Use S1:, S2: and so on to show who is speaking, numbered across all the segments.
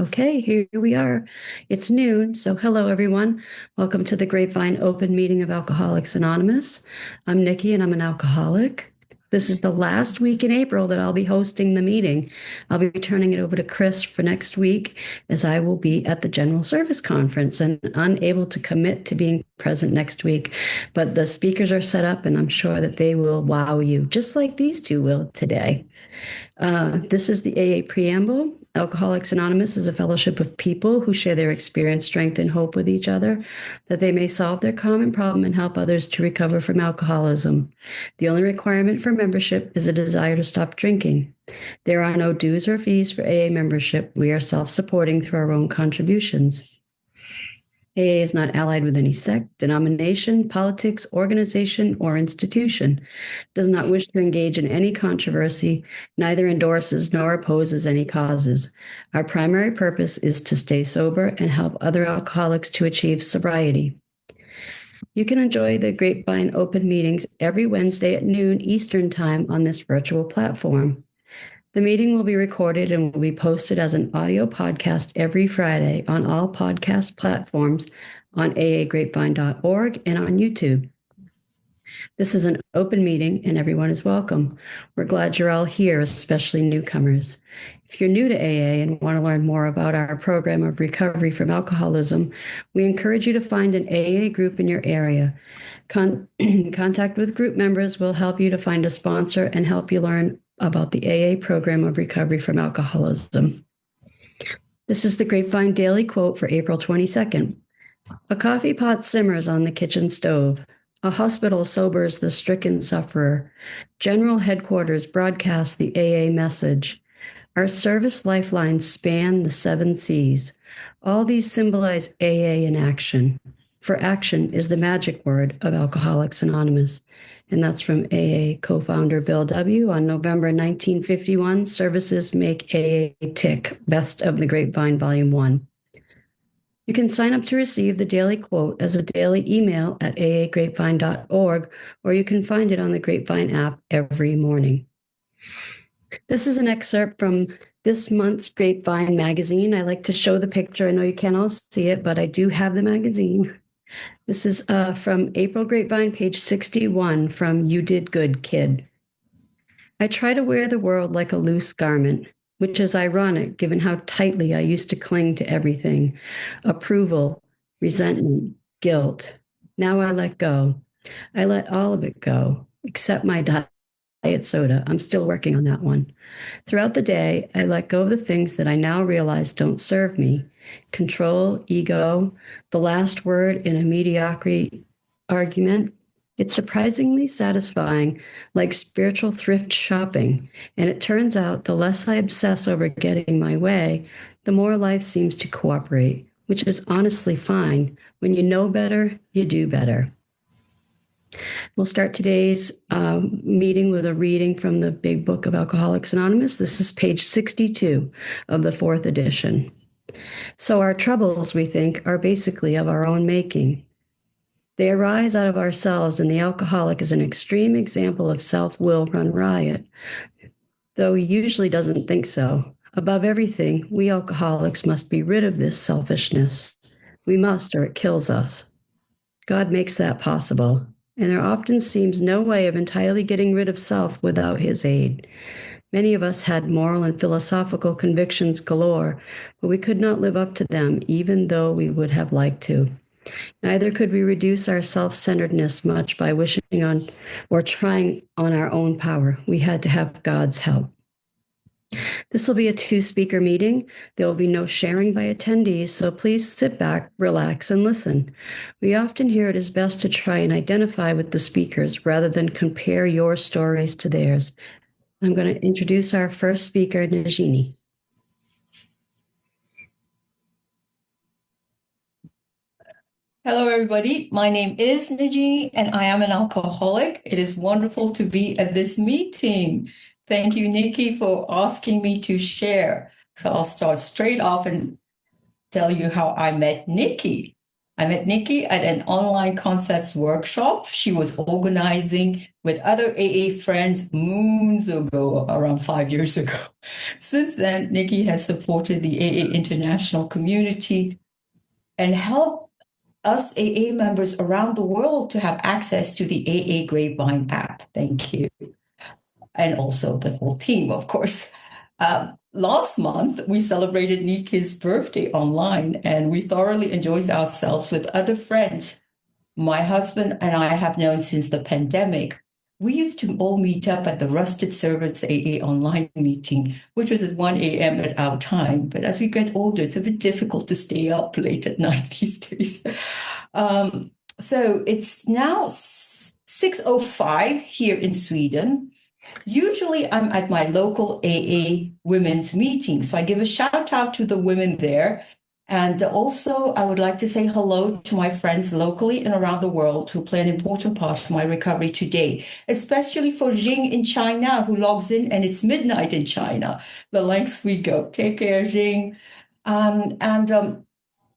S1: Okay, here we are. It's noon, so hello everyone. Welcome to the Grapevine Open Meeting of Alcoholics Anonymous. I'm Nikki and I'm an alcoholic. This is the last week in April that I'll be hosting the meeting. I'll be turning it over to Chris for next week as I will be at the General Service Conference and unable to commit to being present next week. But the speakers are set up and I'm sure that they will wow you, just like these two will today. This is the AA Preamble. Alcoholics Anonymous is a fellowship of people who share their experience, strength, and hope with each other, that they may solve their common problem and help others to recover from alcoholism. The only requirement for membership is a desire to stop drinking. There are no dues or fees for AA membership. We are self-supporting through our own contributions. AA is not allied with any sect, denomination, politics, organization, or institution, does not wish to engage in any controversy, neither endorses nor opposes any causes. Our primary purpose is to stay sober and help other alcoholics to achieve sobriety. You can enjoy the Grapevine Open Meetings every Wednesday at noon Eastern Time on this virtual platform. The meeting will be recorded and will be posted as an audio podcast every Friday on all podcast platforms on aagrapevine.org and on YouTube. This is an open meeting and everyone is welcome. We're glad you're all here, especially newcomers. If you're new to AA and want to learn more about our program of recovery from alcoholism, we encourage you to find an AA group in your area. Contact with group members will help you to find a sponsor and help you learn about the AA program of recovery from alcoholism. This is the Grapevine Daily Quote for April 22nd. A coffee pot simmers on the kitchen stove. A hospital sobers the stricken sufferer. General headquarters broadcast the AA message. Our service lifelines span the 7 seas. All these symbolize AA in action. For action is the magic word of Alcoholics Anonymous. And that's from AA co-founder Bill W. On November 1951, services make AA tick. Best of the Grapevine, Volume 1. You can sign up to receive the daily quote as a daily email at aagrapevine.org, or you can find it on the Grapevine app every morning. This is an excerpt from this month's Grapevine magazine. I like to show the picture. I know you can't all see it, but I do have the magazine. This is from April Grapevine, page 61, from You Did Good, Kid. I try to wear the world like a loose garment, which is ironic given how tightly I used to cling to everything. Approval, resentment, guilt. Now I let go. I let all of it go, except my diet soda. I'm still working on that one. Throughout the day, I let go of the things that I now realize don't serve me. Control, ego, the last word in a mediocrity argument. It's surprisingly satisfying, like spiritual thrift shopping. And it turns out the less I obsess over getting my way, the more life seems to cooperate, which is honestly fine. When you know better, you do better. We'll start today's meeting with a reading from the Big Book of Alcoholics Anonymous. This is page 62 of the 4th edition. So our troubles, we think, are basically of our own making. They arise out of ourselves, and the alcoholic is an extreme example of self-will run riot, though he usually doesn't think so. Above everything, we alcoholics must be rid of this selfishness. We must, or it kills us. God makes that possible, and there often seems no way of entirely getting rid of self without his aid. Many of us had moral and philosophical convictions galore, but we could not live up to them, even though we would have liked to. Neither could we reduce our self-centeredness much by wishing on or trying on our own power. We had to have God's help. This will be a 2-speaker meeting. There will be no sharing by attendees, so please sit back, relax, and listen. We often hear it is best to try and identify with the speakers rather than compare your stories to theirs. I'm going to introduce our first speaker, Nagini.
S2: Hello, everybody. My name is Nagini, and I am an alcoholic. It is wonderful to be at this meeting. Thank you, Nikki, for asking me to share. So I'll start straight off and tell you how I met Nikki. I met Nikki at an online concepts workshop she was organizing with other AA friends moons ago, around 5 years ago. Since then, Nikki has supported the AA international community and helped us AA members around the world to have access to the AA Grapevine app. Thank you. And also the whole team, of course. Last month, we celebrated Nikki's birthday online, and we thoroughly enjoyed ourselves with other friends my husband and I have known since the pandemic. We used to all meet up at the Rusted Service AA online meeting, which was at 1 a.m. at our time. But as we get older, it's a bit difficult to stay up late at night these days. So it's now 6:05 here in Sweden. Usually I'm at my local AA women's meeting. So I give a shout out to the women there. And also, I would like to say hello to my friends locally and around the world who play an important part of my recovery today, especially for Jing in China, who logs in and it's midnight in China. The lengths we go. Take care, Jing.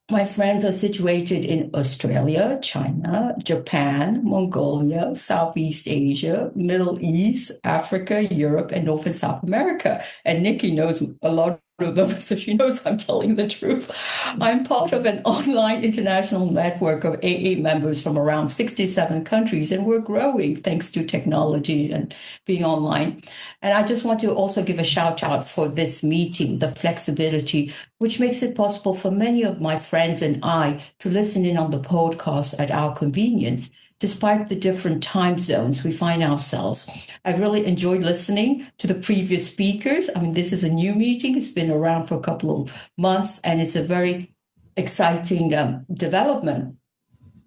S2: My friends are situated in Australia, China, Japan, Mongolia, Southeast Asia, Middle East, Africa, Europe, and North and South America. And Nikki knows a lot of them, so she knows I'm telling the truth. I'm part of an online international network of AA members from around 67 countries, and we're growing thanks to technology and being online. And I just want to also give a shout out for this meeting, the flexibility, which makes it possible for many of my friends and I to listen in on the podcast at our convenience. Despite the different time zones we find ourselves, I've really enjoyed listening to the previous speakers. I mean, this is a new meeting. It's been around for a couple of months, and it's a very exciting development.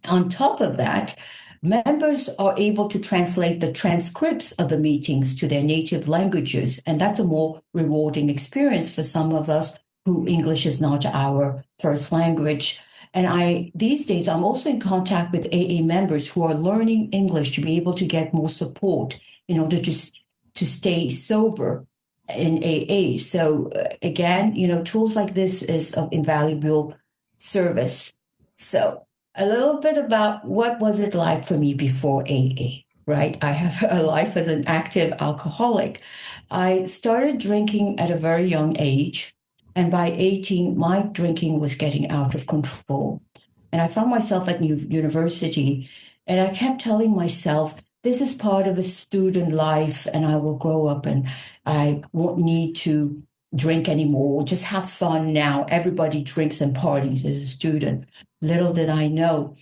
S2: On top of that, members are able to translate the transcripts of the meetings to their native languages, and that's a more rewarding experience for some of us who English is not our first language. And these days, I'm also in contact with AA members who are learning English to be able to get more support in order to stay sober in AA. So again, tools like this is of invaluable service. So a little bit about what was it like for me before AA, right? I have a life as an active alcoholic. I started drinking at a very young age. And by 18, my drinking was getting out of control. And I found myself at university, and I kept telling myself, this is part of a student life, and I will grow up and I won't need to drink anymore. Just have fun now. Everybody drinks and parties as a student. Little did I know,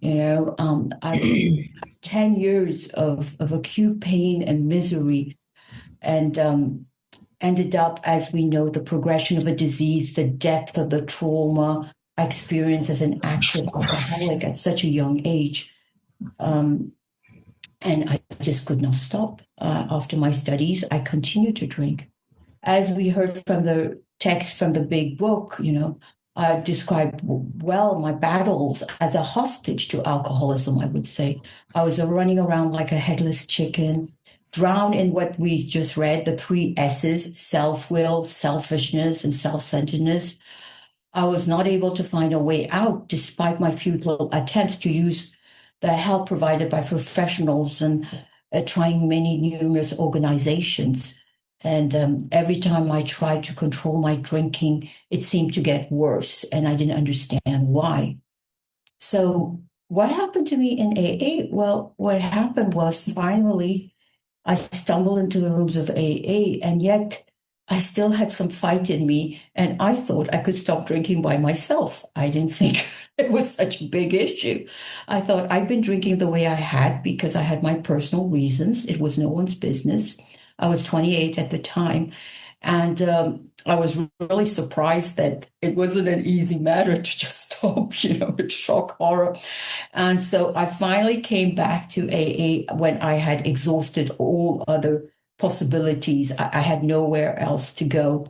S2: I was 10 years of acute pain and misery. And ended up, as we know, the progression of a disease, the depth of the trauma I experienced as an active alcoholic at such a young age. And I just could not stop. After my studies, I continued to drink. As we heard from the text from the big book, I described well my battles as a hostage to alcoholism, I would say. I was running around like a headless chicken, drown in what we just read, the 3 S's, self-will, selfishness, and self-centeredness. I was not able to find a way out despite my futile attempts to use the help provided by professionals and trying many numerous organizations. And every time I tried to control my drinking, it seemed to get worse, and I didn't understand why. So what happened to me in AA? Well, what happened was finally I stumbled into the rooms of AA, and yet I still had some fight in me, and I thought I could stop drinking by myself. I didn't think it was such a big issue. I thought I'd been drinking the way I had because I had my personal reasons. It was no one's business. I was 28 at the time, and I was really surprised that it wasn't an easy matter to just stop, with shock horror. And so I finally came back to AA when I had exhausted all other possibilities. I had nowhere else to go.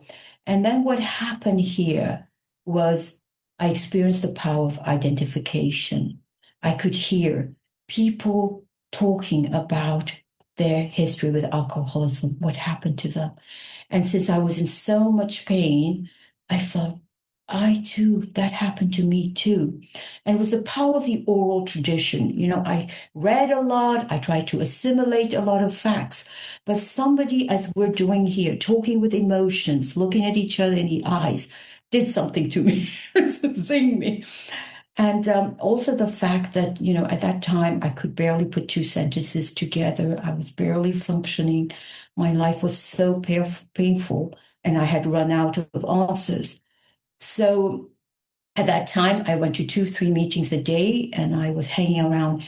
S2: And then what happened here was I experienced the power of identification. I could hear people talking about their history with alcoholism, what happened to them. And since I was in so much pain, I thought, I too, that happened to me too. And it was the power of the oral tradition. I read a lot, I tried to assimilate a lot of facts, but somebody, as we're doing here, talking with emotions, looking at each other in the eyes, did something to me, zing me. And also the fact that, at that time, I could barely put two sentences together. I was barely functioning. My life was so painful, and I had run out of answers. So at that time, I went to 2, 3 meetings a day, and I was hanging around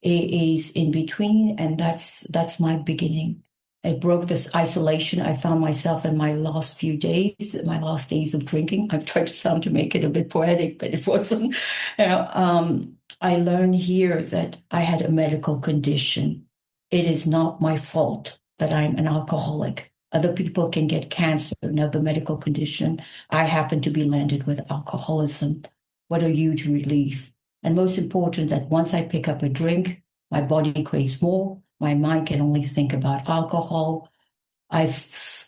S2: AAs in between, and that's my beginning. I broke this isolation. I found myself in my last few days, my last days of drinking. I've tried to sound to make it a bit poetic, but it wasn't. I learned here that I had a medical condition. It is not my fault that I'm an alcoholic. Other people can get cancer, another medical condition. I happen to be landed with alcoholism. What a huge relief. And most important, that once I pick up a drink, my body craves more. My mind can only think about alcohol.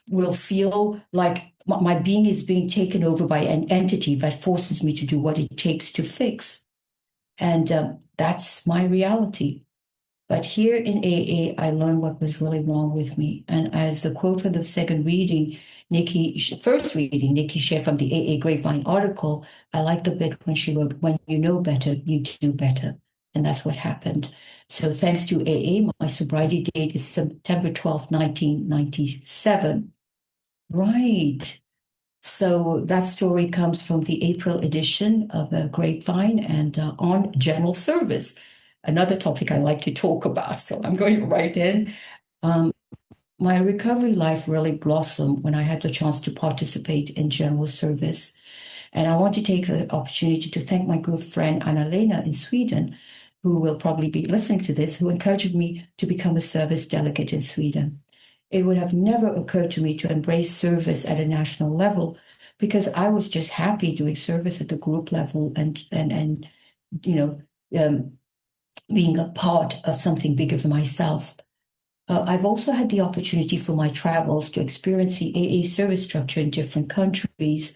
S2: Will feel like my being is being taken over by an entity that forces me to do what it takes to fix. And that's my reality. But here in AA, I learned what was really wrong with me. And as the quote from the second reading, first reading, Nikki shared from the AA Grapevine article, I liked the bit when she wrote, "When you know better, you do better." And that's what happened. So thanks to AA, my sobriety date is September 12th, 1997. Right. So that story comes from the April edition of the Grapevine and on general service, another topic I like to talk about. So I'm going right in. Um, my recovery life really blossomed when I had the chance to participate in general service. And I want to take the opportunity to thank my good friend Anna-Lena in Sweden, who will probably be listening to this, who encouraged me to become a service delegate in Sweden. It would have never occurred to me to embrace service at a national level because I was just happy doing service at the group level and you know um, being a part of something bigger than myself. I've also had the opportunity for my travels to experience the AA service structure in different countries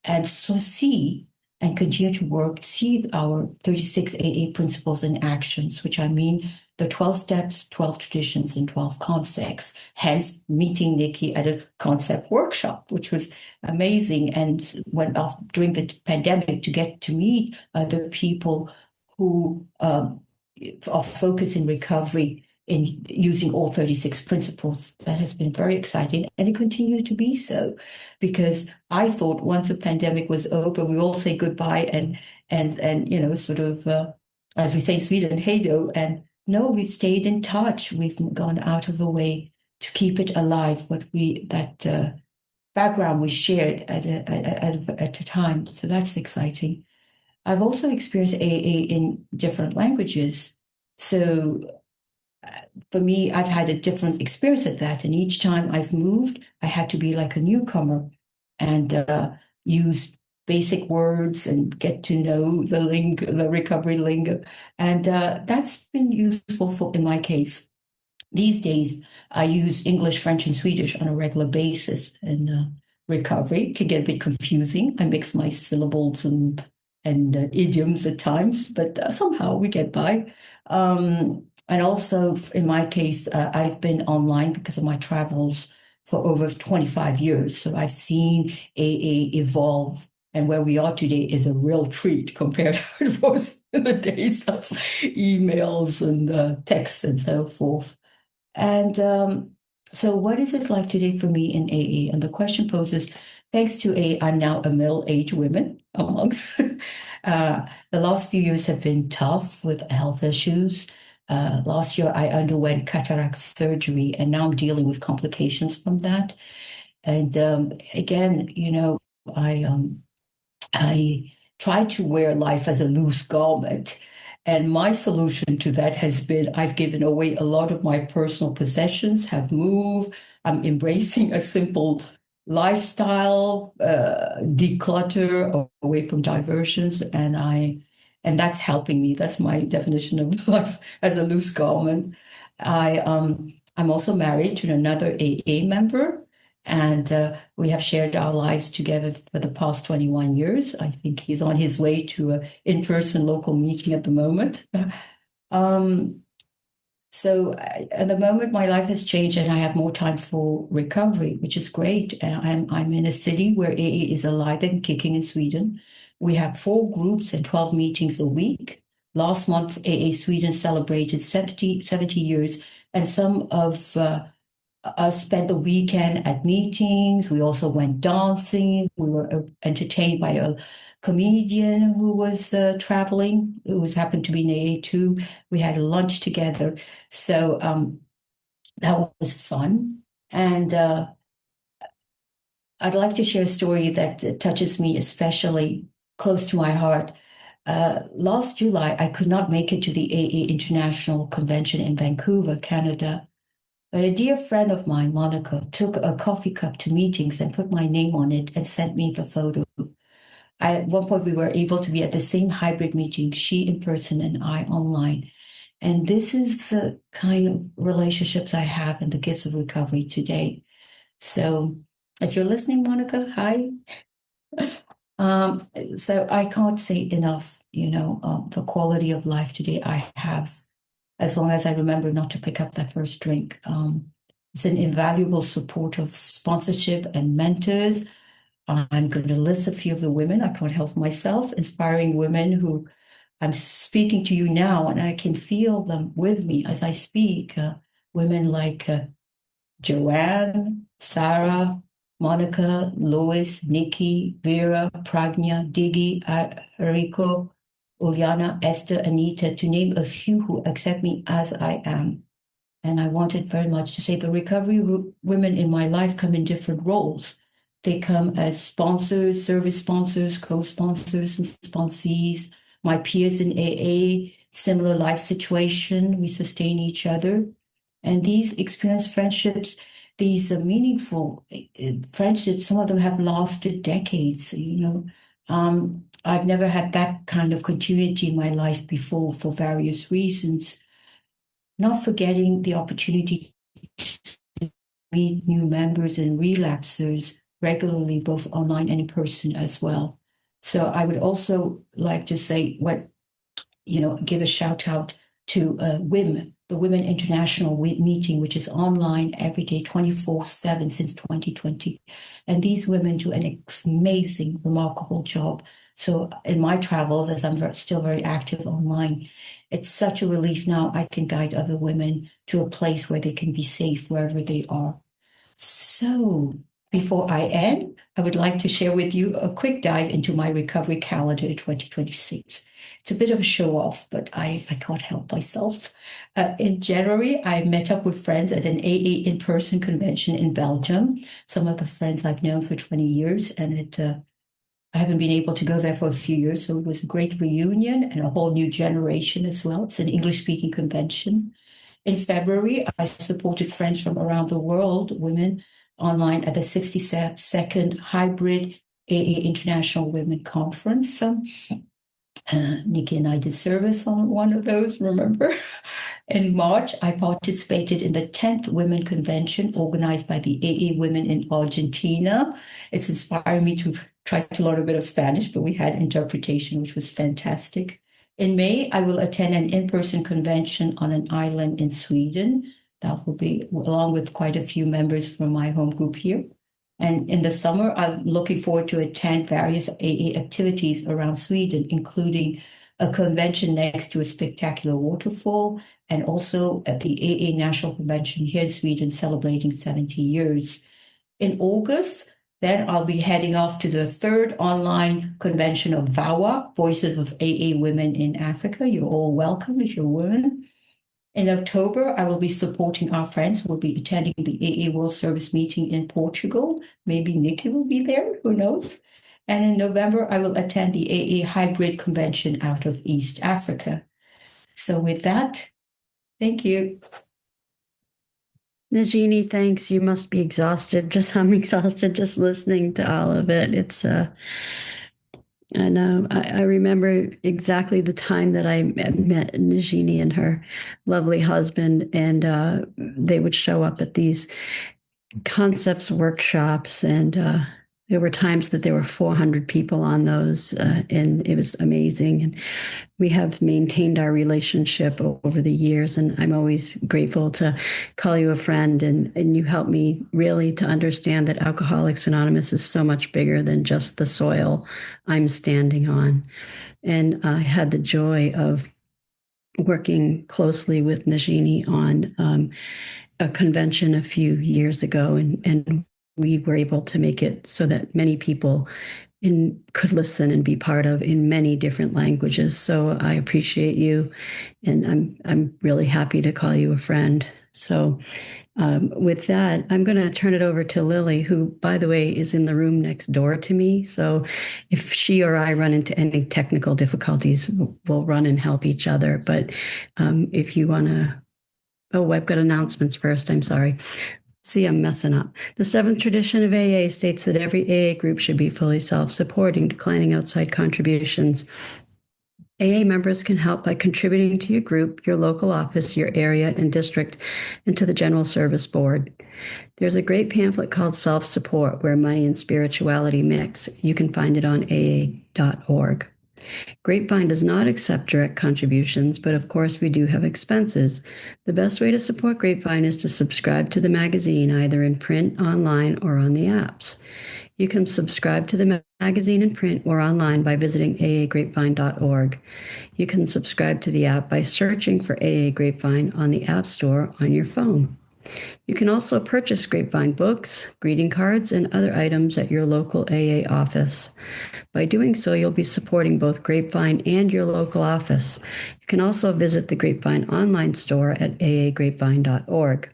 S2: and so see and continue to work, see our 36 AA principles in actions, which I mean the 12 steps, 12 traditions, and 12 concepts. Hence, meeting Nikki at a concept workshop, which was amazing. And went off during the pandemic to get to meet other people who are focused in recovery in using all 36 principles. That has been very exciting, and it continues to be so, because I thought once the pandemic was over, we all say goodbye and sort of as we say in Sweden, hey do. And no, we've stayed in touch. We've gone out of the way to keep it alive. That background we shared at a time. So that's exciting. I've also experienced AA in different languages. So for me, I've had a different experience at that. And each time I've moved, I had to be like a newcomer and use basic words and get to know the recovery lingo. And that's been useful in my case. These days, I use English, French, and Swedish on a regular basis. And recovery can get a bit confusing. I mix my syllables and idioms at times, but somehow we get by. And also, in my case, I've been online because of my travels for over 25 years. So I've seen AA evolve. And where we are today is a real treat compared to how it was in the days of emails and texts and so forth. And so, what is it like today for me in AA? And the question poses, thanks to AA, I'm now a middle-aged woman amongst. The last few years have been tough with health issues. Last year, I underwent cataract surgery, and now I'm dealing with complications from that. And again, I try to wear life as a loose garment. And my solution to that has been I've given away a lot of my personal possessions, have moved. I'm embracing a simple lifestyle, declutter away from diversions, and that's helping me. That's my definition of life as a loose garment. I'm also married to another AA member, And we have shared our lives together for the past 21 years. I think he's on his way to an in-person local meeting at the moment. Um, so at the moment, my life has changed and I have more time for recovery, which is great. I'm in a city where AA is alive and kicking in Sweden. We have 4 groups and 12 meetings a week. Last month, AA Sweden celebrated 70 years, and some of spent the weekend at meetings. We also went dancing. We were entertained by a comedian who was traveling, who was happened to be in AA too. We had a lunch together. So that was fun. And I'd like to share a story that touches me especially close to my heart. Last July, I could not make it to the AA International Convention in Vancouver, Canada. But a dear friend of mine, Monica, took a coffee cup to meetings and put my name on it and sent me the photo. At one point, we were able to be at the same hybrid meeting, she in person and I online. And this is the kind of relationships I have and the gifts of recovery today. So if you're listening, Monica, hi. So I can't say enough, the quality of life today I have, as long as I remember not to pick up that first drink. It's an invaluable support of sponsorship and mentors. I'm going to list a few of the women. I can't help myself, inspiring women who I'm speaking to you now, and I can feel them with me as I speak. Women like Joanne, Sarah, Monica, Lois, Nikki, Vera, Pragna, Diggy, Rico, Uliana, Esther, Anita, to name a few who accept me as I am. And I wanted very much to say the recovery women in my life come in different roles. They come as sponsors, service sponsors, co-sponsors, and sponsees, my peers in AA, similar life situation. We sustain each other. And these experienced friendships, these meaningful friendships, some of them have lasted decades. I've never had that kind of continuity in my life before for various reasons. Not forgetting the opportunity to meet new members and relapsers regularly, both online and in person as well. So I would also like to say give a shout out to WIM, the Women International Meeting, which is online every day, 24/7 since 2020. And these women do an amazing, remarkable job. So in my travels, as I'm still very active online, it's such a relief now I can guide other women to a place where they can be safe wherever they are. So before I end, I would like to share with you a quick dive into my recovery calendar 2026. It's a bit of a show off, but I can't help myself. In January, I met up with friends at an AA in-person convention in Belgium. Some of the friends I've known for 20 years, and I haven't been able to go there for a few years, so it was a great reunion and a whole new generation as well. It's an English-speaking convention. In February, I supported friends from around the world, women, online at the 62nd Hybrid AA International Women Conference. Nikki and I did service on one of those, remember? In March, I participated in the 10th Women Convention organized by the AA Women in Argentina. It's inspired me to try to learn a bit of Spanish, but we had interpretation, which was fantastic. In May, I will attend an in-person convention on an island in Sweden. That will be along with quite a few members from my home group here. And in the summer, I'm looking forward to attend various AA activities around Sweden, including a convention next to a spectacular waterfall, and also at the AA National Convention here in Sweden celebrating 70 years. In August, then I'll be heading off to the third online convention of VAWA, Voices of AA Women in Africa. You're all welcome if you're women. In October, I will be supporting our friends who will be attending the AA World Service meeting in Portugal. Maybe Nikki will be there, who knows? And in November, I will attend the AA Hybrid Convention out of East Africa. So with that, thank you.
S1: Nagini, thanks. You must be exhausted. I'm exhausted just listening to all of it. I know. I remember exactly the time that I met Nagini and her lovely husband, and they would show up at these concepts workshops, and there were times that there were 400 people on those, and it was amazing. And we have maintained our relationship over the years, and I'm always grateful to call you a friend, and you help me really to understand that Alcoholics Anonymous is so much bigger than just the soil I'm standing on. And I had the joy of working closely with Nagini on a convention a few years ago, and we were able to make it so that many people could listen and be part of in many different languages. So I appreciate you, and I'm really happy to call you a friend. So with that, I'm going to turn it over to Lillie, who, by the way, is in the room next door to me. So if she or I run into any technical difficulties, we'll run and help each other. But if you want to, oh, I've got announcements first. I'm sorry. See, I'm messing up. The seventh tradition of AA states that every AA group should be fully self-supporting, declining outside contributions. AA members can help by contributing to your group, your local office, your area and district, and to the General Service Board. There's a great pamphlet called Self-Support, where money and spirituality mix. You can find it on AA.org. Grapevine does not accept direct contributions, but of course we do have expenses. The best way to support Grapevine is to subscribe to the magazine, either in print, online, or on the apps. You can subscribe to the magazine in print or online by visiting aagrapevine.org. You can subscribe to the app by searching for AA Grapevine on the App Store on your phone. You can also purchase Grapevine books, greeting cards, and other items at your local AA office. By doing so, you'll be supporting both Grapevine and your local office. You can also visit the Grapevine online store at aagrapevine.org.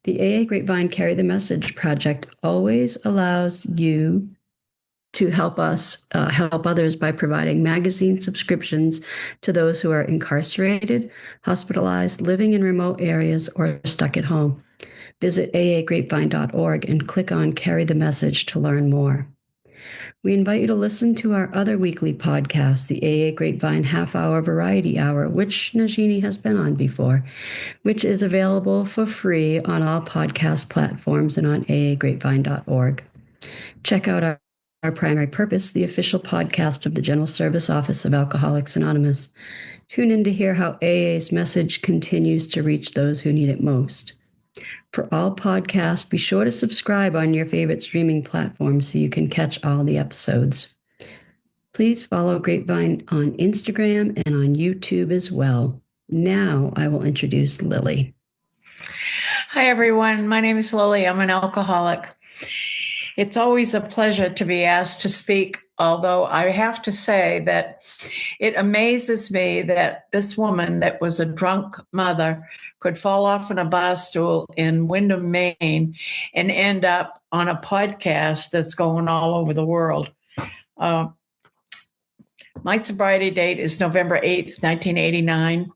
S1: The AA Grapevine Carry the Message project always allows you to help us help others by providing magazine subscriptions to those who are incarcerated, hospitalized, living in remote areas, or stuck at home. Visit aagrapevine.org and click on Carry the Message to learn more. We invite you to listen to our other weekly podcast, the AA Grapevine Half-Hour Variety Hour, which Nagini has been on before, which is available for free on all podcast platforms and on aagrapevine.org. Check out our Primary Purpose, the official podcast of the General Service Office of Alcoholics Anonymous. Tune in to hear how AA's message continues to reach those who need it most. For all podcasts, be sure to subscribe on your favorite streaming platform so you can catch all the episodes. Please follow Grapevine on Instagram and on YouTube as well. Now I will introduce Lillie.
S3: Hi, everyone. My name is Lillie. I'm an alcoholic. It's always a pleasure to be asked to speak, although I have to say that it amazes me that this woman that was a drunk mother could fall off on a bar stool in Windham, Maine, and end up on a podcast that's going all over the world. My sobriety date is November 8th, 1989.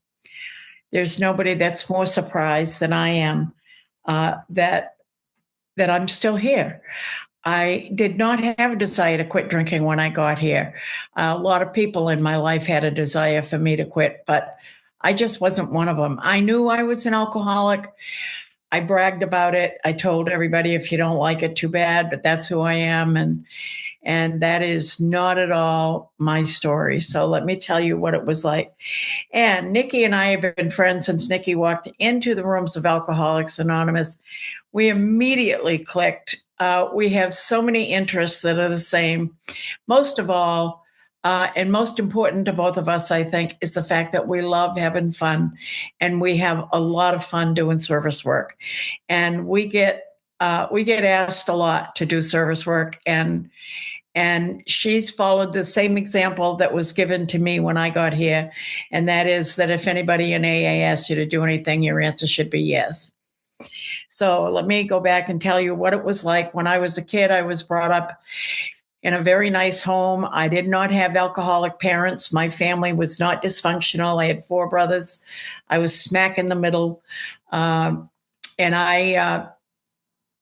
S3: There's nobody that's more surprised than I am that I'm still here. I did not have a desire to quit drinking when I got here. A lot of people in my life had a desire for me to quit, but I just wasn't one of them. I knew I was an alcoholic. I bragged about it. I told everybody, if you don't like it, too bad, but that's who I am. And that is not at all my story. So let me tell you what it was like. And Nikki and I have been friends since Nikki walked into the rooms of Alcoholics Anonymous. We immediately clicked. We have so many interests that are the same. Most of all, and most important to both of us, I think, is the fact that we love having fun, and we have a lot of fun doing service work. And we get asked a lot to do service work, and she's followed the same example that was given to me when I got here, and that is that if anybody in AA asks you to do anything, your answer should be yes. So let me go back and tell you what it was like when I was a kid. I was brought up in a very nice home. I did not have alcoholic parents. My family was not dysfunctional. I had 4 brothers. I was smack in the middle. And I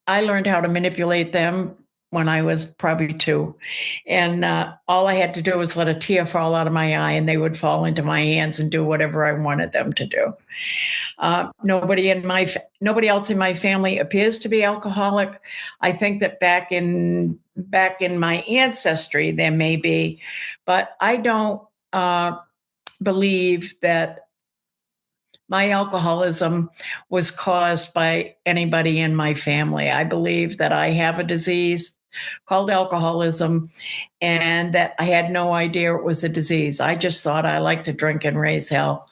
S3: learned how to manipulate them when I was probably 2. And all I had to do was let a tear fall out of my eye and they would fall into my hands and do whatever I wanted them to do. Nobody else in my family appears to be alcoholic. I think that back in my ancestry, there may be, but I don't believe that my alcoholism was caused by anybody in my family. I believe that I have a disease called alcoholism and that I had no idea it was a disease. I just thought I liked to drink and raise hell.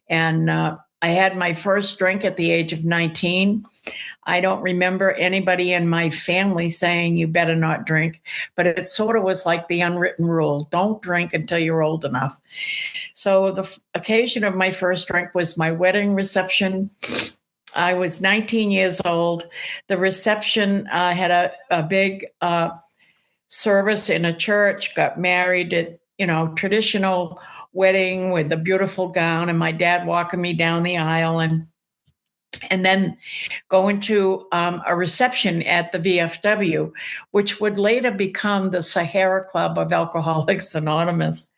S3: And I had my first drink at the age of 19. I don't remember anybody in my family saying you better not drink, but it sort of was like the unwritten rule: don't drink until you're old enough. So the occasion of my first drink was my wedding reception. I was 19 years old. The reception had a big service in a church, got married at, traditional wedding with a beautiful gown, and my dad walking me down the aisle, and then going to a reception at the VFW, which would later become the Sahara Club of Alcoholics Anonymous.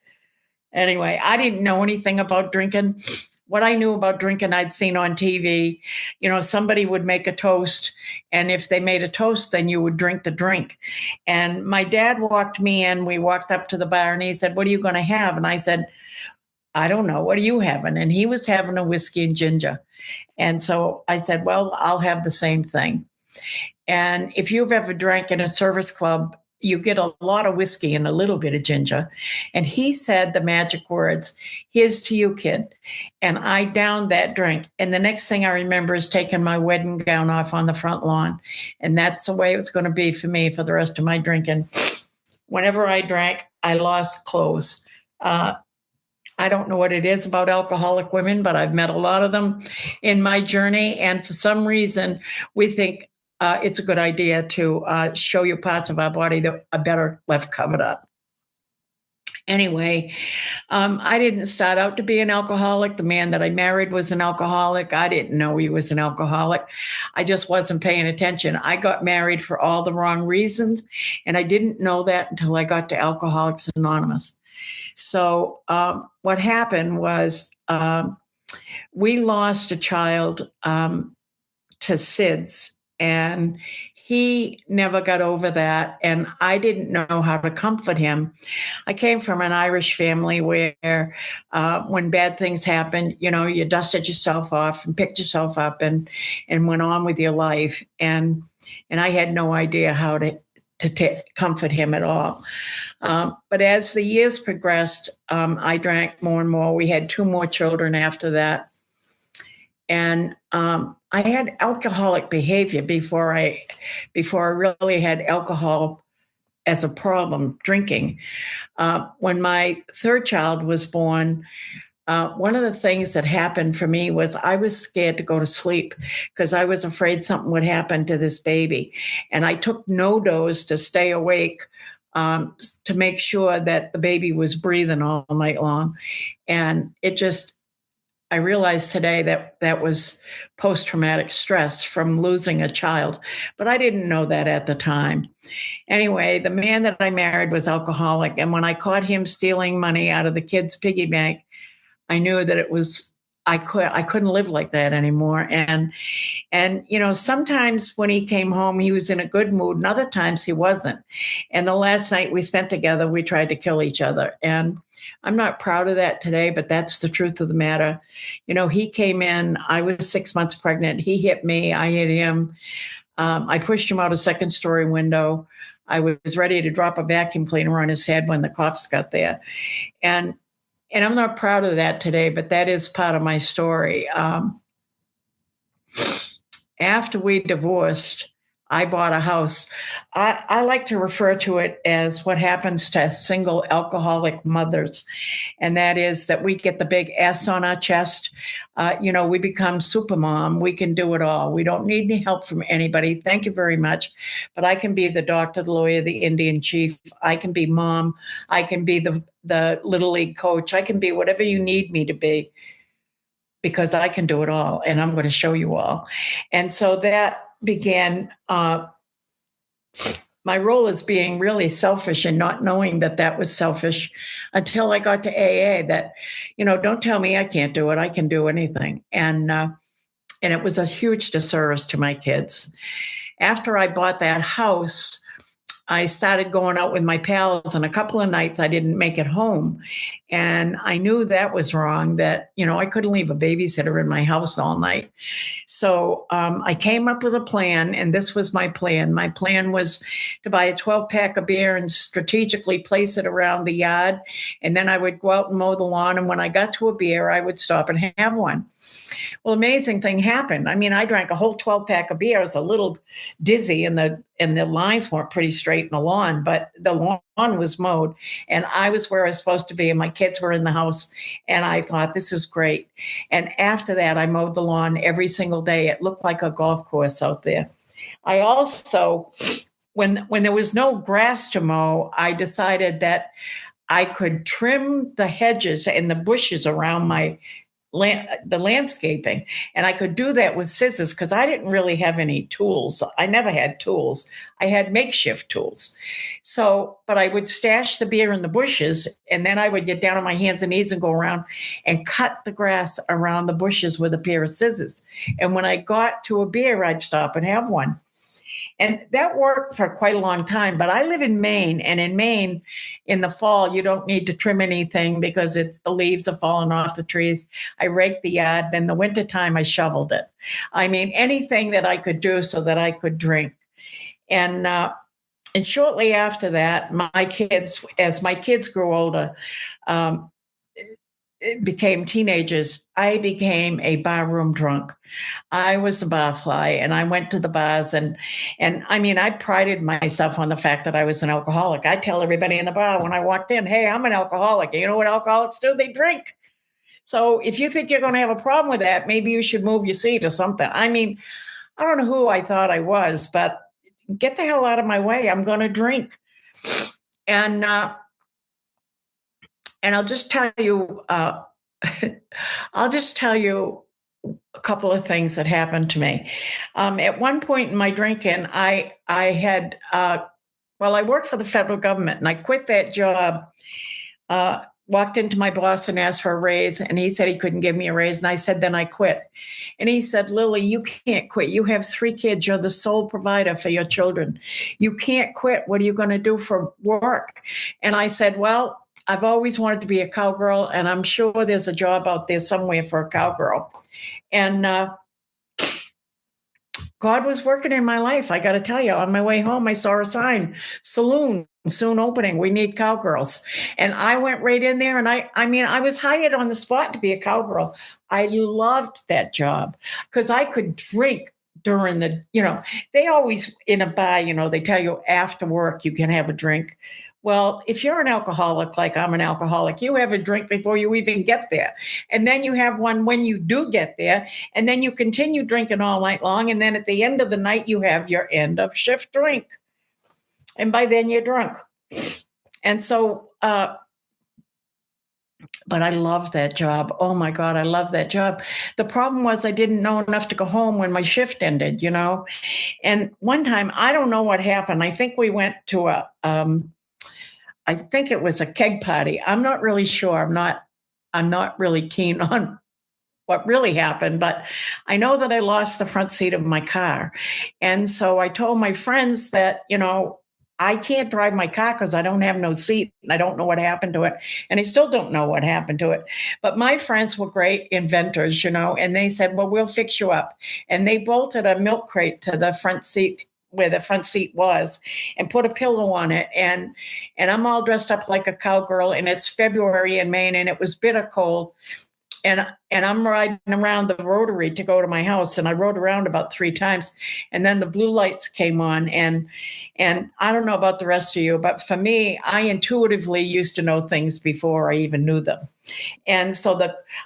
S3: Anyway, I didn't know anything about drinking. What I knew about drinking, I'd seen on TV. Somebody would make a toast, and if they made a toast, then you would drink the drink. And my dad walked me in. We walked up to the bar, and he said, "What are you going to have?" And I said, "I don't know. What are you having?" And he was having a whiskey and ginger. And so I said, "Well, I'll have the same thing." And if you've ever drank in a service club, you get a lot of whiskey and a little bit of ginger. And he said the magic words, "Here's to you, kid." And I downed that drink. And the next thing I remember is taking my wedding gown off on the front lawn. And that's the way it was going to be for me for the rest of my drinking. Whenever I drank, I lost clothes. I don't know what it is about alcoholic women, but I've met a lot of them in my journey. And for some reason, we think it's a good idea to show you parts of our body that are better left covered up. Anyway, I didn't start out to be an alcoholic. The man that I married was an alcoholic. I didn't know he was an alcoholic. I just wasn't paying attention. I got married for all the wrong reasons, and I didn't know that until I got to Alcoholics Anonymous. So what happened was we lost a child to SIDS, and he never got over that, and I didn't know how to comfort him. I came from an Irish family where when bad things happened, you dusted yourself off and picked yourself up and went on with your life. And I had no idea how to comfort him at all. But as the years progressed, I drank more and more. We had 2 more children after that. And I had alcoholic behavior before I really had alcohol as a problem, drinking. When my 3rd child was born, one of the things that happened for me was I was scared to go to sleep because I was afraid something would happen to this baby. And I took no-dose to stay awake to make sure that the baby was breathing all night long. And I realized today that was post-traumatic stress from losing a child, but I didn't know that at the time. Anyway, the man that I married was alcoholic, and when I caught him stealing money out of the kids' piggy bank, I knew that I couldn't live like that anymore. And sometimes when he came home, he was in a good mood, and other times he wasn't. And the last night we spent together, we tried to kill each other. And I'm not proud of that today, but that's the truth of the matter. He came in, I was 6 months pregnant. He hit me, I hit him. I pushed him out a 2nd-story window. I was ready to drop a vacuum cleaner on his head when the cops got there. And I'm not proud of that today, but that is part of my story. After we divorced, I bought a house. I like to refer to it as what happens to single alcoholic mothers. And that is that we get the big S on our chest. We become supermom. We can do it all. We don't need any help from anybody. Thank you very much. But I can be the doctor, the lawyer, the Indian chief. I can be mom. I can be the Little League coach. I can be whatever you need me to be, because I can do it all, and I'm going to show you all. And so that began my role as being really selfish and not knowing that that was selfish until I got to AA. That, don't tell me I can't do it. I can do anything. And it was a huge disservice to my kids. After I bought that house, I started going out with my pals, and a couple of nights I didn't make it home. And I knew that was wrong, that, I couldn't leave a babysitter in my house all night. So I came up with a plan, and this was my plan. My plan was to buy a 12-pack of beer and strategically place it around the yard. And then I would go out and mow the lawn. And when I got to a beer, I would stop and have one. Well, amazing thing happened. I mean, I drank a whole 12-pack of beer. I was a little dizzy, and the lines weren't pretty straight in the lawn, but the lawn was mowed, and I was where I was supposed to be, and my kids were in the house, and I thought, this is great. And after that, I mowed the lawn every single day. It looked like a golf course out there. I also, when there was no grass to mow, I decided that I could trim the hedges and the bushes around the landscaping. And I could do that with scissors because I didn't really have any tools. I never had tools. I had makeshift tools. But I would stash the beer in the bushes, and then I would get down on my hands and knees and go around and cut the grass around the bushes with a pair of scissors. And when I got to a beer, I'd stop and have one. And that worked for quite a long time. But I live in Maine, and in Maine, in the fall, you don't need to trim anything because the leaves are falling off the trees. I raked the yard. Then the wintertime, I shoveled it. I mean, anything that I could do so that I could drink. And shortly after that, as my kids grew older, became teenagers, I became a barroom drunk. I was a barfly, and I went to the bars, and I mean, I prided myself on the fact that I was an alcoholic. I tell everybody in the bar when I walked in, hey, I'm an alcoholic. You know what alcoholics do? They drink. So if you think you're going to have a problem with that, maybe you should move your seat or something. I mean, I don't know who I thought I was, but get the hell out of my way. I'm going to drink. And I'll just tell you, a couple of things that happened to me. At one point in my drinking, I had, I worked for the federal government, and I quit that job. Walked into my boss and asked for a raise, and he said he couldn't give me a raise. And I said, then I quit. And he said, Lillie, you can't quit. You have 3 kids. You're the sole provider for your children. You can't quit. What are you going to do for work? And I said, well, I've always wanted to be a cowgirl, and I'm sure there's a job out there somewhere for a cowgirl. And God was working in my life. I got to tell you, on my way home, I saw a sign, saloon, soon opening. We need cowgirls. And I went right in there, and I was hired on the spot to be a cowgirl. I loved that job because I could drink during they always in a bar, they tell you after work you can have a drink. Well, if you're an alcoholic, like I'm an alcoholic, you have a drink before you even get there. And then you have one when you do get there. And then you continue drinking all night long. And then at the end of the night, you have your end of shift drink. And by then you're drunk. And so, but I love that job. Oh my God, I love that job. The problem was I didn't know enough to go home when my shift ended, And one time, I don't know what happened. I think we went to I think it was a keg party. I'm not really sure. I'm not really keen on what really happened, but I know that I lost the front seat of my car. And so I told my friends that, I can't drive my car because I don't have no seat, and I don't know what happened to it. And I still don't know what happened to it. But my friends were great inventors, and they said, well, we'll fix you up. And they bolted a milk crate to the front seat where the front seat was and put a pillow on it. And I'm all dressed up like a cowgirl, and it's February in Maine, and it was bitter cold. And I'm riding around the rotary to go to my house. And I rode around about 3 times. And then the blue lights came on. And I don't know about the rest of you, but for me, I intuitively used to know things before I even knew them. And so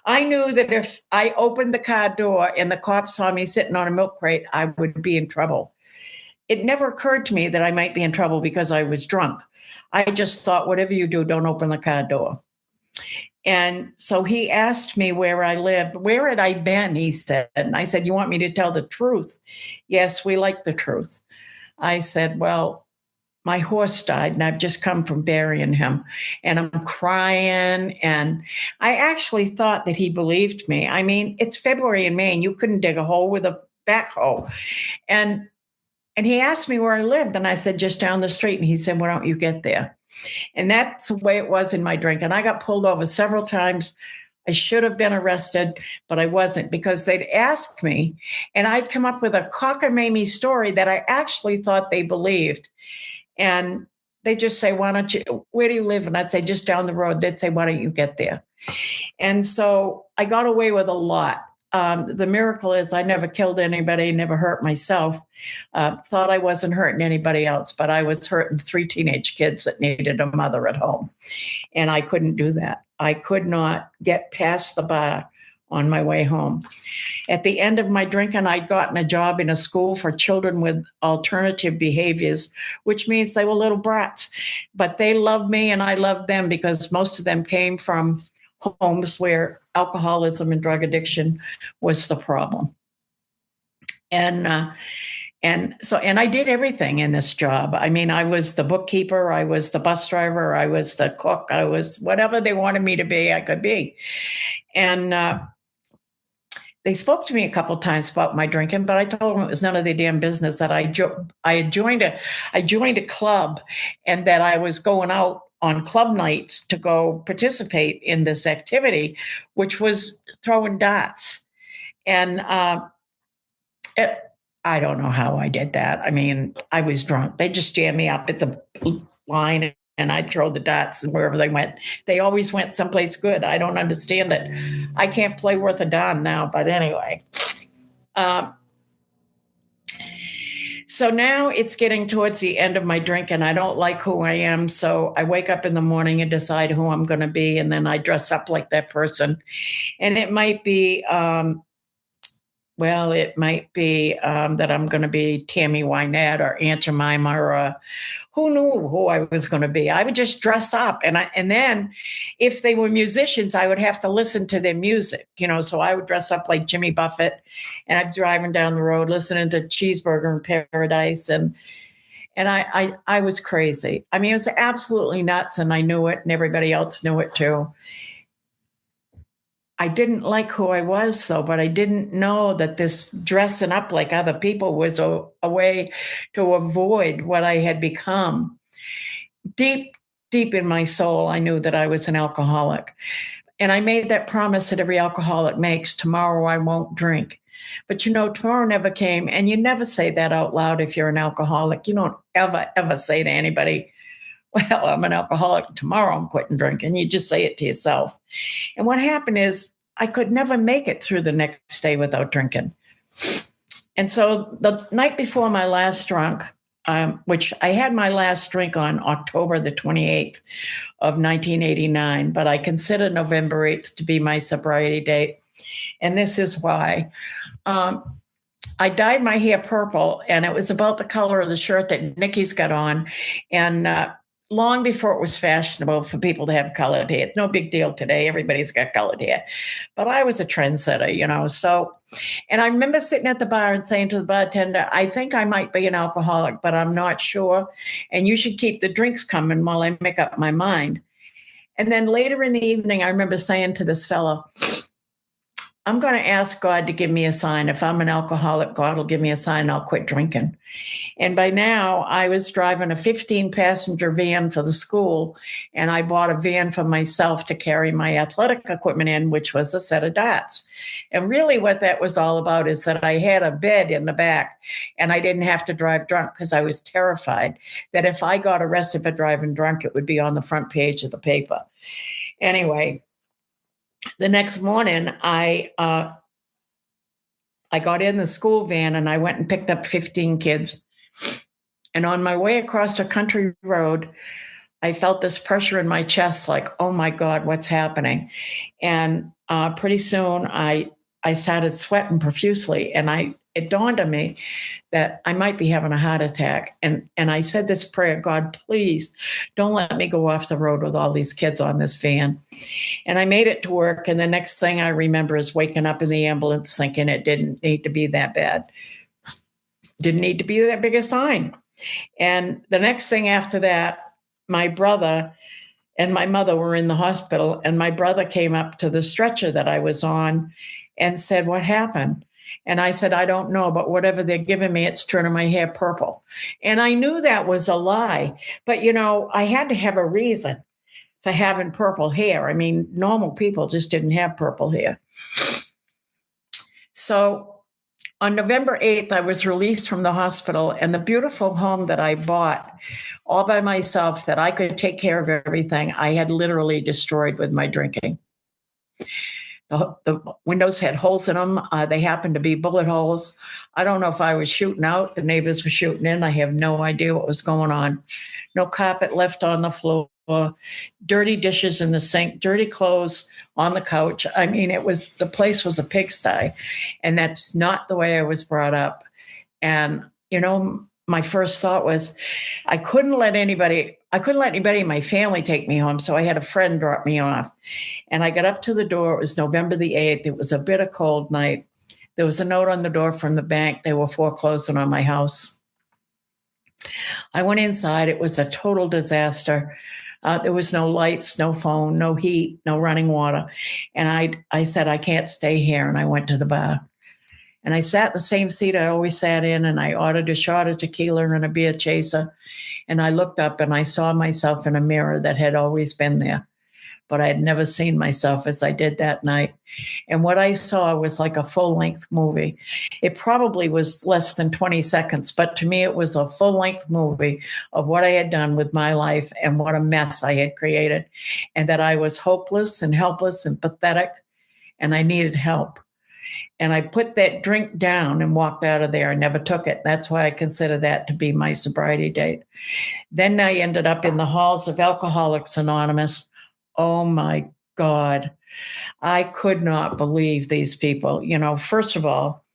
S3: I knew that if I opened the car door and the cops saw me sitting on a milk crate, I would be in trouble. It never occurred to me that I might be in trouble because I was drunk. I just thought, whatever you do, don't open the car door. And so he asked me where I lived. Where had I been, he said. And I said, you want me to tell the truth? Yes, we like the truth. I said, well, my horse died, and I've just come from burying him, and I'm crying. And I actually thought that he believed me. I mean, it's February in Maine. You couldn't dig a hole with a backhoe. And he asked me where I lived, and I said, just down the street. And he said, why don't you get there? And that's the way it was in my drink. And I got pulled over several times. I should have been arrested, but I wasn't, because they'd ask me, and I'd come up with a cockamamie story that I actually thought they believed. And they just say, why don't you, where do you live? And I'd say, just down the road. They'd say, why don't you get there? And so I got away with a lot. The miracle is I never killed anybody, never hurt myself, thought I wasn't hurting anybody else, but I was hurting 3 teenage kids that needed a mother at home. And I couldn't do that. I could not get past the bar on my way home. At the end of my drinking, I'd gotten a job in a school for children with alternative behaviors, which means they were little brats. But they loved me and I loved them, because most of them came from homes where alcoholism and drug addiction was the problem. And I did everything in this job. I mean, I was the bookkeeper, I was the bus driver, I was the cook, I was whatever they wanted me to be, I could be. And they spoke to me a couple of times about my drinking, but I told them it was none of their damn business. That I had joined a club, and that I was going out on club nights to go participate in this activity, which was throwing darts. And I don't know how I did that. I mean, I was drunk. They just jammed me up at the line, and I'd throw the darts wherever they went. They always went someplace good. I don't understand it. I can't play worth a darn now, but anyway. So now it's getting towards the end of my drink, and I don't like who I am. So I wake up in the morning and decide who I'm going to be, and then I dress up like that person. And it might be, that I'm going to be Tammy Wynette or Aunt Jemima, or who knew who I was going to be. I would just dress up. And then if they were musicians, I would have to listen to their music, so I would dress up like Jimmy Buffett, and I'm driving down the road listening to Cheeseburger in Paradise. And I was crazy. I mean, it was absolutely nuts, and I knew it, and everybody else knew it too. I didn't like who I was, though, but I didn't know that this dressing up like other people was a way to avoid what I had become. Deep, deep in my soul, I knew that I was an alcoholic. And I made that promise that every alcoholic makes: tomorrow I won't drink. But tomorrow never came. And you never say that out loud if you're an alcoholic. You don't ever say to anybody, well, I'm an alcoholic, tomorrow I'm quitting drinking. You just say it to yourself. And what happened is I could never make it through the next day without drinking. And so the night before my last drunk, which I had my last drink on October the 28th of 1989, but I consider November 8th to be my sobriety date. And this is why. I dyed my hair purple, and it was about the color of the shirt that Nikki's got on. And long before it was fashionable for people to have colored hair. It's no big deal today. Everybody's got colored hair. But I was a trendsetter, So, and I remember sitting at the bar and saying to the bartender, I think I might be an alcoholic, but I'm not sure. And you should keep the drinks coming while I make up my mind. And then later in the evening, I remember saying to this fellow, I'm going to ask God to give me a sign. If I'm an alcoholic, God will give me a sign and I'll quit drinking. And by now, I was driving a 15-passenger van for the school, and I bought a van for myself to carry my athletic equipment in, which was a set of darts. And really what that was all about is that I had a bed in the back, and I didn't have to drive drunk, because I was terrified that if I got arrested for driving drunk, it would be on the front page of the paper. Anyway, the next morning, I got in the school van, and I went and picked up 15 kids. And on my way across a country road, I felt this pressure in my chest, like, oh my God, what's happening? And pretty soon I started sweating profusely, and it dawned on me that I might be having a heart attack. And I said this prayer: God, please don't let me go off the road with all these kids on this van. And I made it to work. And the next thing I remember is waking up in the ambulance thinking it didn't need to be that bad. Didn't need to be that big a sign. And the next thing after that, my brother and my mother were in the hospital, and my brother came up to the stretcher that I was on and said, "What happened?" And I said, "I don't know, but whatever they're giving me, it's turning my hair purple." And I knew that was a lie, but I had to have a reason for having purple hair. I mean, normal people just didn't have purple hair. So on November 8th, I was released from the hospital, and the beautiful home that I bought all by myself, that I could take care of everything, I had literally destroyed with my drinking. The windows had holes in them. They happened to be bullet holes. I don't know if I was shooting out. The neighbors were shooting in. I have no idea what was going on. No carpet left on the floor, dirty dishes in the sink, dirty clothes on the couch. I mean, the place was a pigsty, and that's not the way I was brought up. And, my first thought was I couldn't let anybody in my family take me home. So I had a friend drop me off, and I got up to the door. It was November the 8th. It was a bitter cold night. There was a note on the door from the bank. They were foreclosing on my house. I went inside. It was a total disaster. There was no lights, no phone, no heat, no running water. And I said, I can't stay here. And I went to the bar. And I sat in the same seat I always sat in, and I ordered a shot of tequila and a beer chaser. And I looked up and I saw myself in a mirror that had always been there, but I had never seen myself as I did that night. And what I saw was like a full-length movie. It probably was less than 20 seconds, but to me it was a full-length movie of what I had done with my life and what a mess I had created, and that I was hopeless and helpless and pathetic, and I needed help. And I put that drink down and walked out of there. I never took it. That's why I consider that to be my sobriety date. Then I ended up in the halls of Alcoholics Anonymous. Oh my God. I could not believe these people. First of all,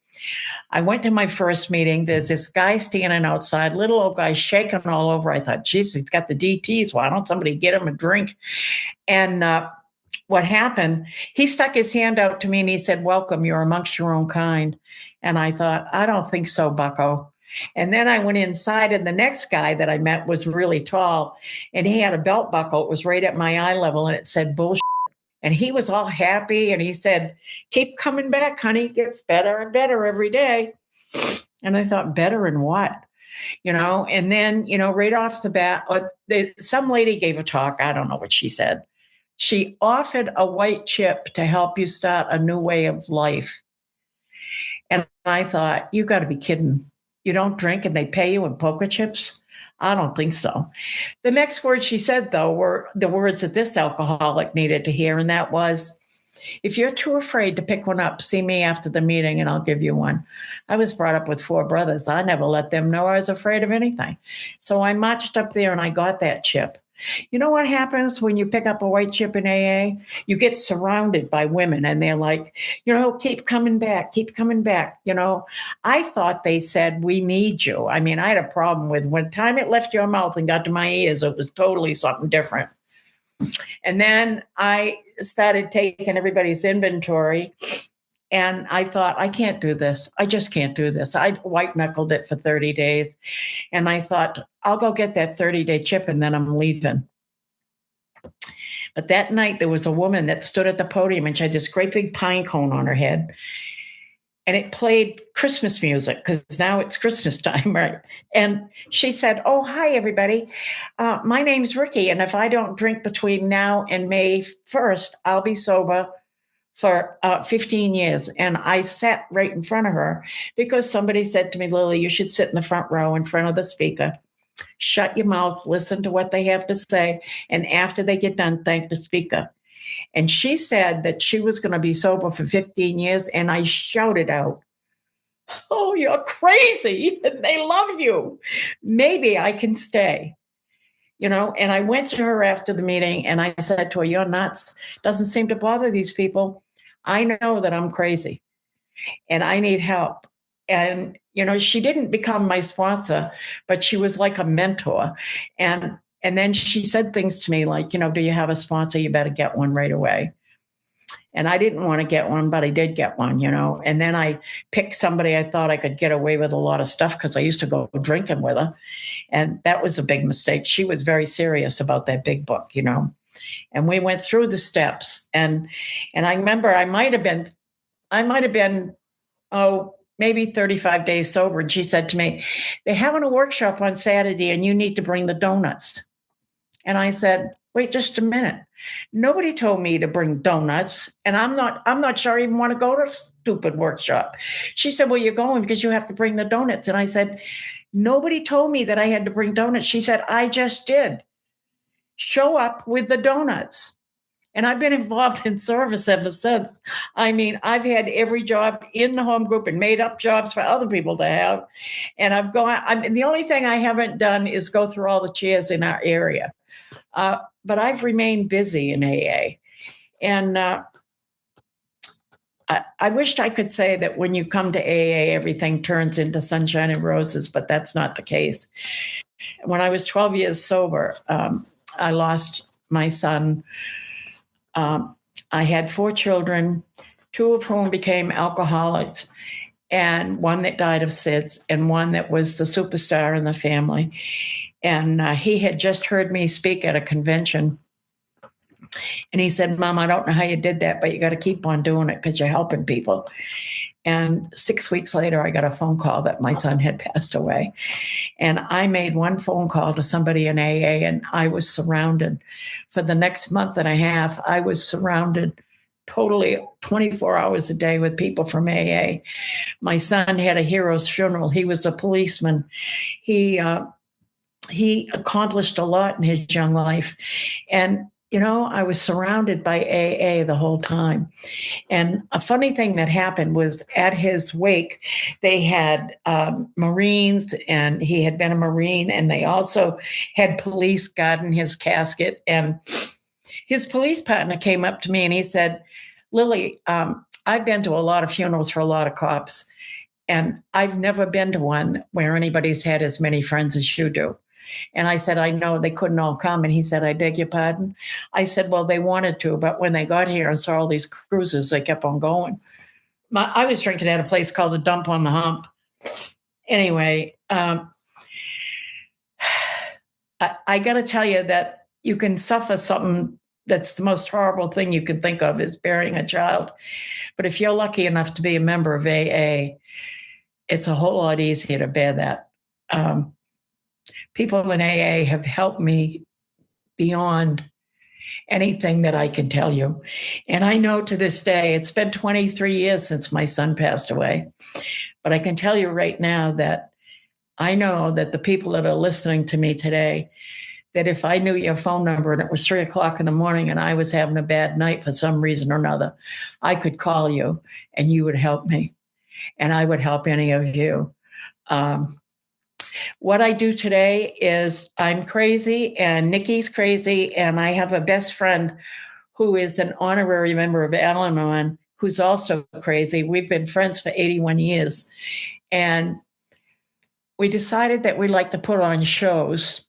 S3: I went to my first meeting. There's this guy standing outside, little old guy shaking all over. I thought, geez, he's got the DTs. Why don't somebody get him a drink? And what happened, he stuck his hand out to me and he said, "Welcome, you're amongst your own kind." And I thought, I don't think so, bucko. And then I went inside, and the next guy that I met was really tall, and he had a belt buckle. It was right at my eye level, and it said bullshit. And he was all happy, and he said, "Keep coming back, honey. It gets better and better every day." And I thought, better in what? And then, right off the bat, some lady gave a talk. I don't know what she said. She offered a white chip to help you start a new way of life. And I thought, you got to be kidding. You don't drink and they pay you in poker chips? I don't think so. The next words she said, though, were the words that this alcoholic needed to hear. And that was, "If you're too afraid to pick one up, see me after the meeting and I'll give you one." I was brought up with 4 brothers. I never let them know I was afraid of anything. So I marched up there and I got that chip. You know what happens when you pick up a white chip in AA? You get surrounded by women, and they're like, keep coming back, keep coming back. I thought they said, "We need you." I mean, I had a problem with when time it left your mouth and got to my ears, it was totally something different. And then I started taking everybody's inventory, and I thought, I can't do this. I just can't do this. I white knuckled it for 30 days. And I thought, I'll go get that 30-day chip and then I'm leaving. But that night there was a woman that stood at the podium, and she had this great big pine cone on her head. And it played Christmas music because now it's Christmas time, right? And she said, "Oh, hi, everybody. My name's Ricky. And if I don't drink between now and May 1st, I'll be sober for 15 years. And I sat right in front of her because somebody said to me, "Lillie, you should sit in the front row in front of the speaker. Shut your mouth, listen to what they have to say. And after they get done, thank the speaker." And she said that she was going to be sober for 15 years. And I shouted out, "Oh, you're crazy. They love you. Maybe I can stay." And I went to her after the meeting and I said to her, "You're nuts. Doesn't seem to bother these people. I know that I'm crazy and I need help." And, she didn't become my sponsor, but she was like a mentor. And then she said things to me like, "Do you have a sponsor? You better get one right away." And I didn't want to get one, but I did get one, And then I picked somebody I thought I could get away with a lot of stuff because I used to go drinking with her. And that was a big mistake. She was very serious about that big book, And we went through the steps. And I remember I might have been, maybe 35 days sober. And she said to me, they're having a workshop on Saturday and you need to bring the donuts. And I said, wait just a minute. Nobody told me to bring donuts. And I'm not sure I even want to go to a stupid workshop. She said, well, you're going because you have to bring the donuts. And I said, nobody told me that I had to bring donuts. She said, I just did. Show up with the donuts. And I've been involved in service ever since. I mean, I've had every job in the home group and made up jobs for other people to have. And the only thing I haven't done is go through all the chairs in our area. But I've remained busy in AA. And I wished I could say that when you come to AA, everything turns into sunshine and roses, but that's not the case. When I was 12 years sober, I lost my son. I had 4 children, 2 of whom became alcoholics, and one that died of SIDS, and one that was the superstar in the family. And he had just heard me speak at a convention. And he said, Mom, I don't know how you did that, but you got to keep on doing it because you're helping people. And 6 weeks later, I got a phone call that my son had passed away. And I made one phone call to somebody in AA, and I was surrounded. For the next month and a half, I was surrounded totally 24 hours a day with people from AA. My son had a hero's funeral. He was a policeman. He accomplished a lot in his young life. And I was surrounded by AA the whole time. And a funny thing that happened was at his wake, they had Marines, and he had been a Marine, and they also had police guarding his casket. And his police partner came up to me and he said, Lillie, I've been to a lot of funerals for a lot of cops, and I've never been to one where anybody's had as many friends as you do. And I said, I know they couldn't all come. And he said, I beg your pardon? I said, well, they wanted to, but when they got here and saw all these cruises, they kept on going. I was drinking at a place called the Dump on the Hump. Anyway, I got to tell you that you can suffer something that's the most horrible thing you can think of is burying a child. But if you're lucky enough to be a member of AA, it's a whole lot easier to bear that. People in AA have helped me beyond anything that I can tell you. And I know to this day, it's been 23 years since my son passed away. But I can tell you right now that I know that the people that are listening to me today, that if I knew your phone number and it was 3 o'clock in the morning and I was having a bad night for some reason or another, I could call you and you would help me. And I would help any of you. What I do today is I'm crazy and Nikki's crazy, and I have a best friend who is an honorary member of Al-Anon who's also crazy. We've been friends for 81 years. And we decided that we like to put on shows.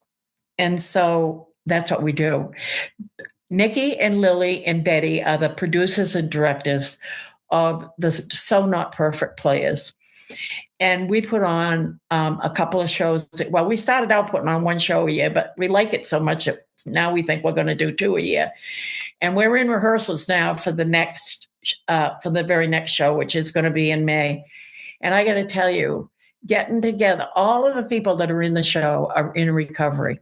S3: And so that's what we do. Nikki and Lillie and Betty are the producers and directors of the So Not Perfect Players. And we put on a couple of shows. Well, we started out putting on 1 show a year, but we like it so much that now we think we're going to do 2 a year. And we're in rehearsals now for the very next show, which is going to be in May. And I got to tell you, getting together, all of the people that are in the show are in recovery.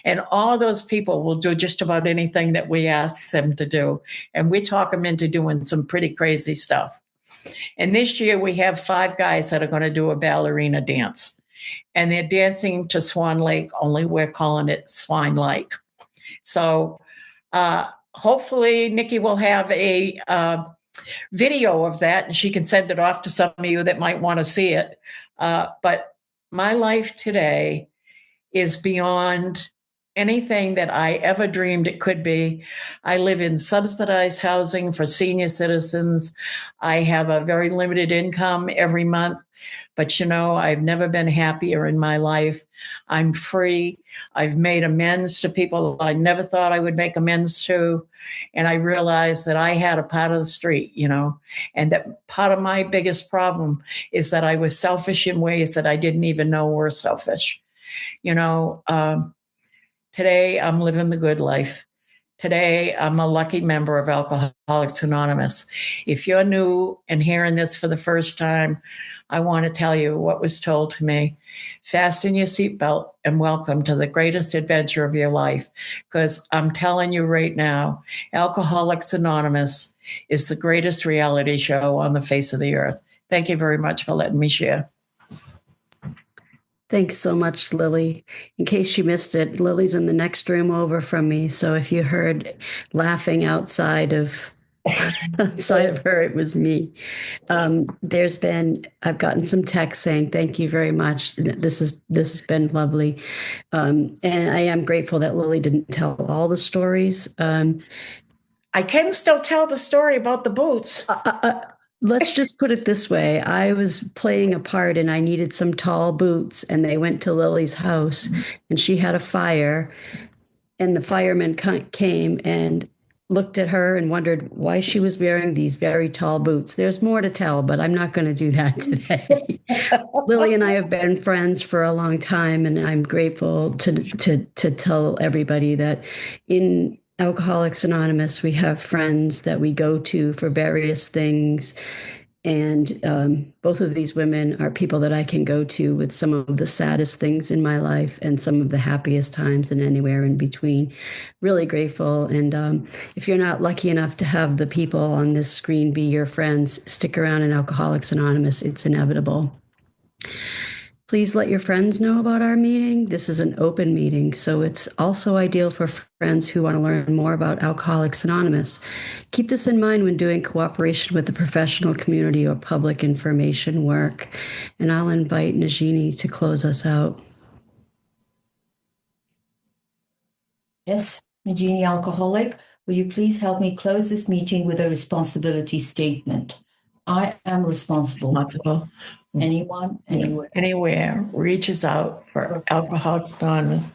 S3: And all of those people will do just about anything that we ask them to do. And we talk them into doing some pretty crazy stuff. And this year we have 5 guys that are going to do a ballerina dance. And they're dancing to Swan Lake, only we're calling it Swine Lake. So hopefully Nikki will have a video of that and she can send it off to some of you that might want to see it. But my life today is beyond anything that I ever dreamed it could be. I live in subsidized housing for senior citizens. I have a very limited income every month, But I've never been happier in my life. I'm free. I've made amends to people I never thought I would make amends to. And I realized that I had a part of the street, and that part of my biggest problem is that I was selfish in ways that I didn't even know were selfish. Today I'm living the good life. Today, I'm a lucky member of Alcoholics Anonymous. If you're new and hearing this for the first time, I want to tell you what was told to me. Fasten your seatbelt and welcome to the greatest adventure of your life. Because I'm telling you right now, Alcoholics Anonymous is the greatest reality show on the face of the earth. Thank you very much for letting me share.
S1: Thanks so much, Lillie. In case you missed it, Lily's in the next room over from me. So if you heard laughing outside of her, it was me. I've gotten some text saying, thank you very much. This has been lovely. And I am grateful that Lillie didn't tell all the stories.
S3: I can still tell the story about the boots.
S1: Let's just put it this way. I was playing a part and I needed some tall boots, and they went to Lily's house and she had a fire, and the firemen came and looked at her and wondered why she was wearing these very tall boots. There's more to tell, but I'm not going to do that today. Lillie and I have been friends for a long time, and I'm grateful to tell everybody that in Alcoholics Anonymous, we have friends that we go to for various things. And both of these women are people that I can go to with some of the saddest things in my life and some of the happiest times, and anywhere in between. Really grateful. And if you're not lucky enough to have the people on this screen be your friends, stick around in Alcoholics Anonymous. It's inevitable. Please let your friends know about our meeting. This is an open meeting, so it's also ideal for friends who want to learn more about Alcoholics Anonymous. Keep this in mind when doing cooperation with the professional community or public information work. And I'll invite Nagini to close us out.
S2: Yes, Nagini Alcoholic, will you please help me close this meeting with a responsibility statement? I am responsible. Anyone,
S3: anywhere reaches out for Alcoholics Anonymous.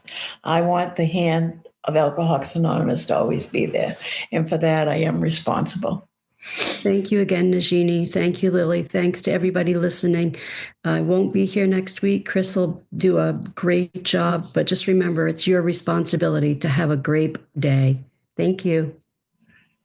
S3: I want the hand of Alcoholics Anonymous to always be there. And for that, I am responsible.
S1: Thank you again, Nagini. Thank you, Lillie. Thanks to everybody listening. I won't be here next week. Chris will do a great job, but just remember, it's your responsibility to have a great day. Thank you.